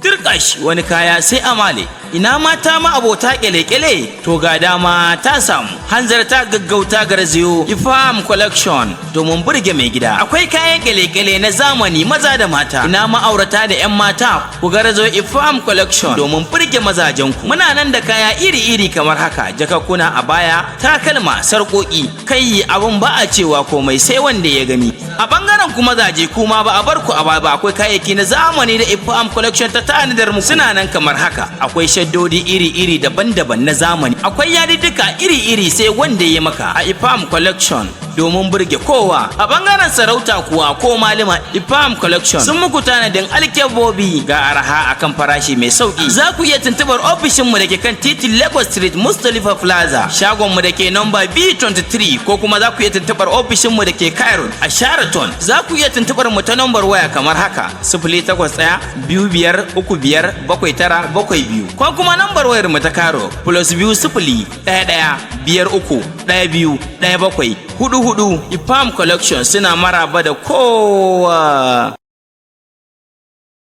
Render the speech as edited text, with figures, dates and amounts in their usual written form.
Turkash wani kaya sai amale. Ina mata ma abota kyale-kyale to ga dama ta samu. Hanzarta gaggauta garzayo Ifamm collection domin burge mai gida. Akwai kayan kyale-kyale na zamani maza da mata. Ina ma'aurata da 'yan mata ku garzayo Ifamm collection domin burge mazajen ku. Muna nan da kaya iri-iri kamar haka, jakakuna a baya, takalma, sarƙoƙi. Kai abun ba a cewa komai sai wanda ya gani. A bangaren ku mazaje kuma ba a bar ku a baya ba, akwai kayayyaki na zamani da Ifamm collection ta tanadar mu. Suna nan kamar haka. Akwai shaddodi iri-iri daban-daban na zamani. Akwai yadiddika iri-iri sai wanda ya maka a Ifamm collection domin burge kowa. A bangaren sarauta kuwa ko malama Ifamm collection sun muku tanadin alkebobi ga araha akan farashi mai sauki. Za ku iya tuntubar ofishin mu dake kan titin Lagos Street Mustapha Plaza, shagon mu dake number B23, ko kuma za ku iya tuntubar ofishin mu dake Cairo a Sheraton. Za ku iya tuntubar mu ta number waya kamar haka 081 25557972 ko kuma number wayar mu ta Cairo +20 11 53 12 17 44. Ifamm collection suna maraba da kowa.